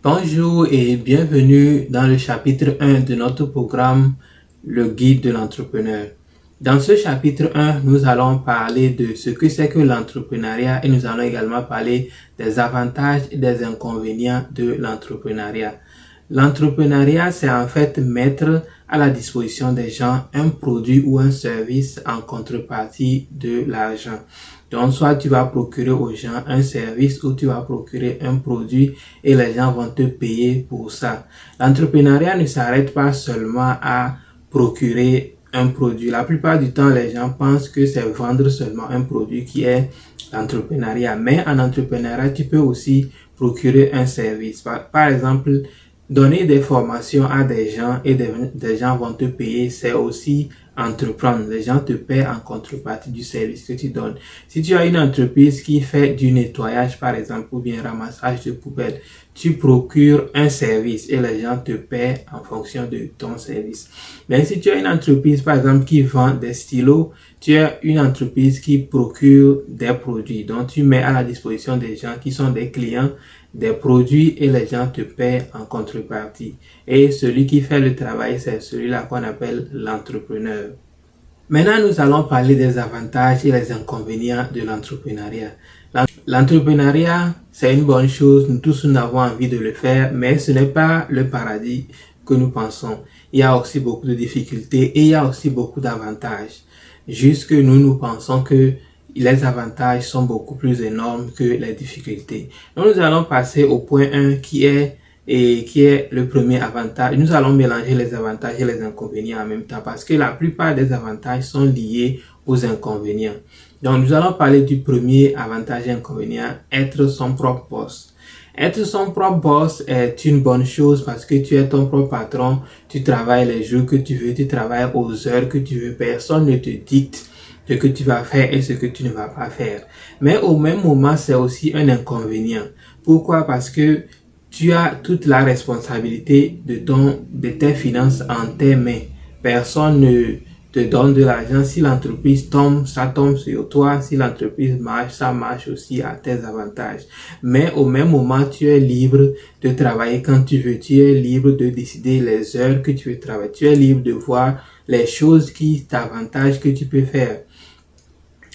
Bonjour et bienvenue dans le chapitre 1 de notre programme Le guide de l'entrepreneur. Dans ce chapitre 1, nous allons parler de ce que c'est que l'entrepreneuriat et nous allons également parler des avantages et des inconvénients de l'entrepreneuriat. L'entrepreneuriat, c'est en fait mettre à la disposition des gens un produit ou un service en contrepartie de l'argent. Donc, soit tu vas procurer aux gens un service ou tu vas procurer un produit et les gens vont te payer pour ça. L'entrepreneuriat ne s'arrête pas seulement à procurer un produit. La plupart du temps, les gens pensent que c'est vendre seulement un produit qui est l'entrepreneuriat. Mais en entrepreneuriat, tu peux aussi procurer un service. Par exemple, donner des formations à des gens et des gens vont te payer, c'est aussi entreprendre. Les gens te paient en contrepartie du service que tu donnes. Si tu as une entreprise qui fait du nettoyage, par exemple, ou bien ramassage de poubelles, tu procures un service et les gens te paient en fonction de ton service. Mais si tu as une entreprise, par exemple, qui vend des stylos, tu as une entreprise qui procure des produits. Donc, tu mets à la disposition des gens qui sont des clients des produits et les gens te paient en contrepartie. Et celui qui fait le travail, c'est celui-là qu'on appelle l'entrepreneur. Maintenant, nous allons parler des avantages et les inconvénients de l'entrepreneuriat. L'entrepreneuriat, c'est une bonne chose, nous tous nous avons envie de le faire, mais ce n'est pas le paradis que nous pensons. Il y a aussi beaucoup de difficultés et il y a aussi beaucoup d'avantages. Juste que nous pensons que les avantages sont beaucoup plus énormes que les difficultés. Donc, nous allons passer au point 1 qui est le premier avantage. Nous allons mélanger les avantages et les inconvénients en même temps parce que la plupart des avantages sont liés aux inconvénients. Donc, nous allons parler du premier avantage et inconvénient, être son propre boss. Être son propre boss est une bonne chose parce que tu es ton propre patron, tu travailles les jours que tu veux, tu travailles aux heures que tu veux, personne ne te dicte ce que tu vas faire et ce que tu ne vas pas faire. Mais au même moment, c'est aussi un inconvénient. Pourquoi? Parce que tu as toute la responsabilité de tes finances en tes mains. Personne ne te donne de l'argent. Si l'entreprise tombe, ça tombe sur toi. Si l'entreprise marche, ça marche aussi à tes avantages. Mais au même moment, tu es libre de travailler quand tu veux. Tu es libre de décider les heures que tu veux travailler. Tu es libre de voir les choses qui t'avantagent que tu peux faire.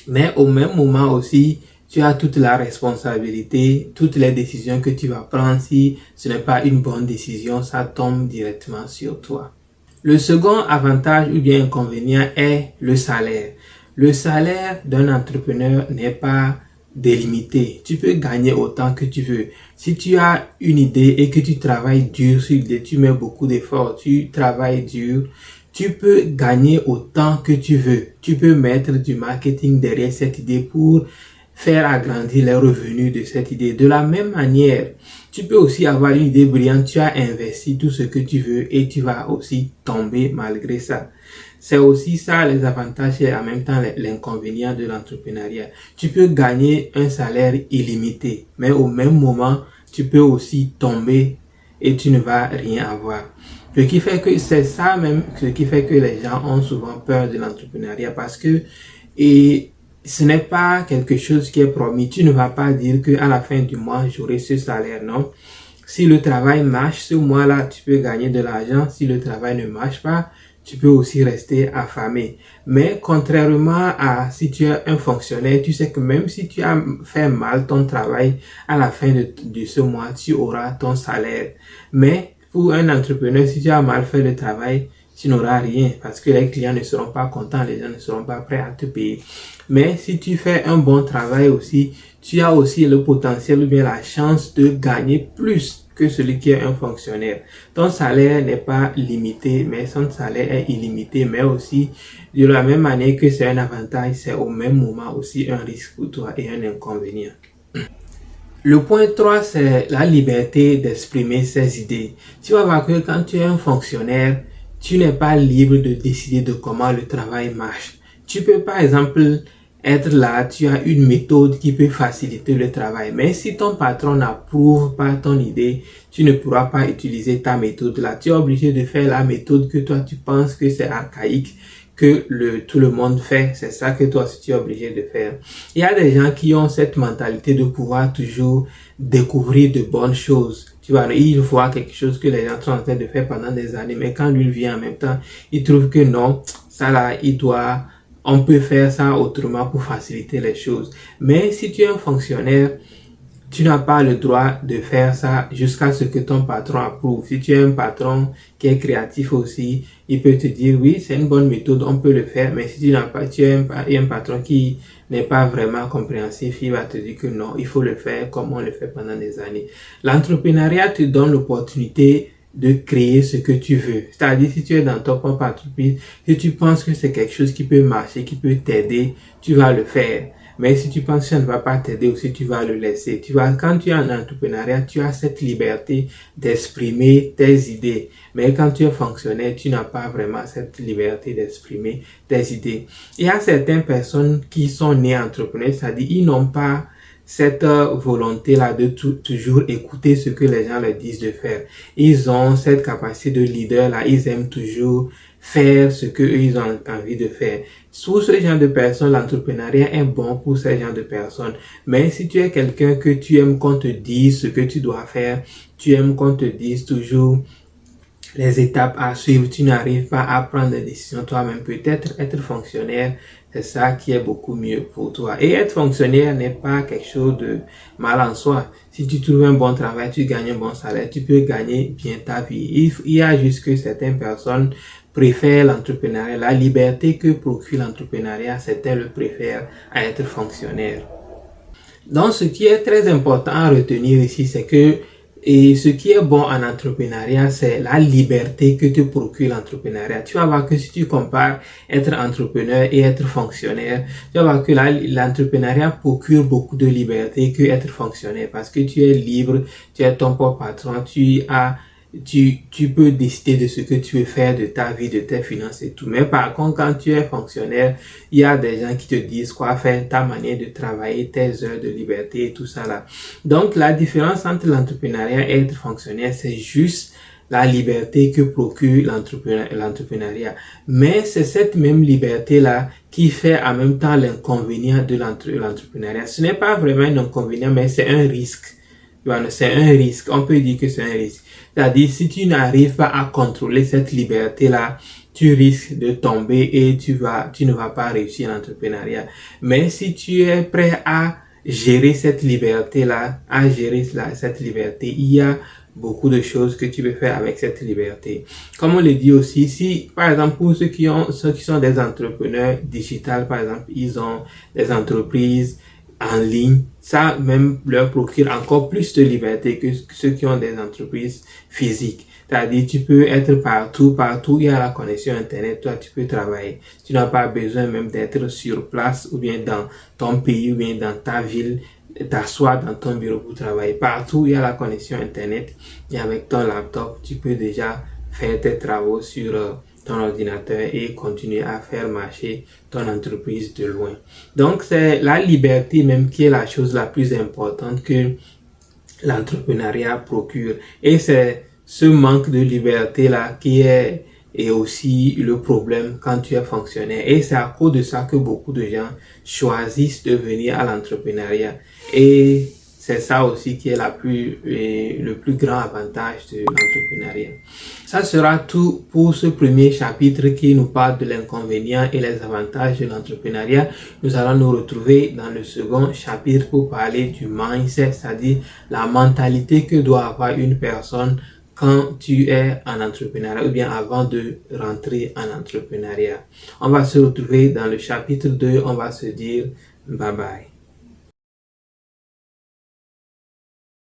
Mais au même moment aussi, tu as toute la responsabilité, toutes les décisions que tu vas prendre. Si ce n'est pas une bonne décision, ça tombe directement sur toi. Le second avantage ou bien inconvénient est le salaire. Le salaire d'un entrepreneur n'est pas délimité. Tu peux gagner autant que tu veux. Si tu as une idée et que tu travailles dur sur l'idée, tu mets beaucoup d'efforts, tu travailles dur, tu peux gagner autant que tu veux. Tu peux mettre du marketing derrière cette idée pour faire agrandir les revenus de cette idée. De la même manière, tu peux aussi avoir une idée brillante, tu as investi tout ce que tu veux et tu vas aussi tomber malgré ça. C'est aussi ça les avantages et en même temps l'inconvénient de l'entrepreneuriat. Tu peux gagner un salaire illimité, mais au même moment, tu peux aussi tomber et tu ne vas rien avoir. Ce qui fait que c'est ça même, ce qui fait que les gens ont souvent peur de l'entrepreneuriat parce que ce n'est pas quelque chose qui est promis. Tu ne vas pas dire que à la fin du mois, j'aurai ce salaire, non. Si le travail marche, ce mois-là, tu peux gagner de l'argent. Si le travail ne marche pas, tu peux aussi rester affamé. Mais contrairement à si tu es un fonctionnaire, tu sais que même si tu as fait mal ton travail, à la fin de ce mois, tu auras ton salaire. Mais pour un entrepreneur, si tu as mal fait le travail, tu n'auras rien parce que les clients ne seront pas contents, les gens ne seront pas prêts à te payer. Mais si tu fais un bon travail aussi, tu as aussi le potentiel ou bien la chance de gagner plus que celui qui est un fonctionnaire. Ton salaire n'est pas limité, mais son salaire est illimité, mais aussi de la même manière que c'est un avantage, c'est au même moment aussi un risque pour toi et un inconvénient. Le point 3, c'est la liberté d'exprimer ses idées. Tu vas voir que quand tu es un fonctionnaire, tu n'es pas libre de décider de comment le travail marche. Tu peux par exemple être là, tu as une méthode qui peut faciliter le travail. Mais si ton patron n'approuve pas ton idée, tu ne pourras pas utiliser ta méthode là. Tu es obligé de faire la méthode que toi tu penses que c'est archaïque, que tout le monde fait. C'est ça que toi aussi tu es obligé de faire. Il y a des gens qui ont cette mentalité de pouvoir toujours découvrir de bonnes choses. il voit quelque chose que les gens sont en train de faire pendant des années, mais quand lui vient en même temps, il trouve que non, ça là, on peut faire ça autrement pour faciliter les choses. Mais si tu es un fonctionnaire, tu n'as pas le droit de faire ça jusqu'à ce que ton patron approuve. Si tu es un patron qui est créatif aussi, il peut te dire oui, c'est une bonne méthode, on peut le faire. Mais si tu es un patron qui n'est pas vraiment compréhensif, il va te dire que non, il faut le faire comme on le fait pendant des années. L'entrepreneuriat te donne l'opportunité de créer ce que tu veux. C'est-à-dire, si tu es dans ton propre entreprise, si tu penses que c'est quelque chose qui peut marcher, qui peut t'aider, tu vas le faire. Mais si tu penses que ça ne va pas t'aider aussi, tu vas le laisser. Quand tu es en entrepreneuriat, tu as cette liberté d'exprimer tes idées. Mais quand tu es fonctionnaire, tu n'as pas vraiment cette liberté d'exprimer tes idées. Il y a certaines personnes qui sont nées entrepreneurs, c'est-à-dire ils n'ont pas cette volonté-là de toujours écouter ce que les gens leur disent de faire. Ils ont cette capacité de leader-là, ils aiment toujours faire ce que eux ils ont envie de faire. Pour ce genre de personnes, l'entrepreneuriat est bon pour ce genre de personnes. Mais si tu es quelqu'un que tu aimes qu'on te dise ce que tu dois faire, tu aimes qu'on te dise toujours les étapes à suivre, tu n'arrives pas à prendre des décisions toi-même, peut-être être fonctionnaire, c'est ça qui est beaucoup mieux pour toi. Et être fonctionnaire n'est pas quelque chose de mal en soi. Si tu trouves un bon travail, tu gagnes un bon salaire, tu peux gagner bien ta vie. Il y a juste que certaines personnes préfèrent l'entrepreneuriat, la liberté que procure l'entrepreneuriat, certains le préfèrent à être fonctionnaire. Donc, ce qui est très important à retenir ici, c'est que ce qui est bon en entrepreneuriat, c'est la liberté que te procure l'entrepreneuriat. Tu vas voir que si tu compares être entrepreneur et être fonctionnaire, tu vas voir que l'entrepreneuriat procure beaucoup de liberté que être fonctionnaire parce que tu es libre, tu es ton propre patron, tu peux décider de ce que tu veux faire de ta vie, de tes finances et tout. Mais par contre, quand tu es fonctionnaire, il y a des gens qui te disent quoi faire, ta manière de travailler, tes heures de liberté et tout ça là. Donc, la différence entre l'entrepreneuriat et être fonctionnaire, c'est juste la liberté que procure l'entrepreneuriat. Mais c'est cette même liberté-là qui fait en même temps l'inconvénient de l'entrepreneuriat. Ce n'est pas vraiment un inconvénient, mais c'est un risque. C'est un risque. On peut dire que c'est un risque. C'est-à-dire, si tu n'arrives pas à contrôler cette liberté-là, tu risques de tomber et tu ne vas pas réussir l'entrepreneuriat. Mais si tu es prêt à gérer cette liberté-là, il y a beaucoup de choses que tu peux faire avec cette liberté. Comme on le dit aussi, si, par exemple, pour ceux qui sont des entrepreneurs digitales, par exemple, ils ont des entreprises en ligne, ça même leur procure encore plus de liberté que ceux qui ont des entreprises physiques. C'est-à-dire, tu peux être partout il y a la connexion Internet, toi tu peux travailler. Tu n'as pas besoin même d'être sur place ou bien dans ton pays ou bien dans ta ville, t'asseoir dans ton bureau pour travailler. Partout, il y a la connexion Internet et avec ton laptop, tu peux déjà faire tes travaux sur ton ordinateur et continuer à faire marcher ton entreprise de loin. Donc, c'est la liberté même qui est la chose la plus importante que l'entrepreneuriat procure. Et c'est ce manque de liberté-là qui est aussi le problème quand tu es fonctionnaire. Et c'est à cause de ça que beaucoup de gens choisissent de venir à l'entrepreneuriat. Et c'est ça aussi qui est le plus grand avantage de l'entrepreneuriat. Ça sera tout pour ce premier chapitre qui nous parle de l'inconvénient et les avantages de l'entrepreneuriat. Nous allons nous retrouver dans le second chapitre pour parler du mindset, c'est-à-dire la mentalité que doit avoir une personne quand tu es en entrepreneuriat ou bien avant de rentrer en entrepreneuriat. On va se retrouver dans le chapitre 2, on va se dire bye bye.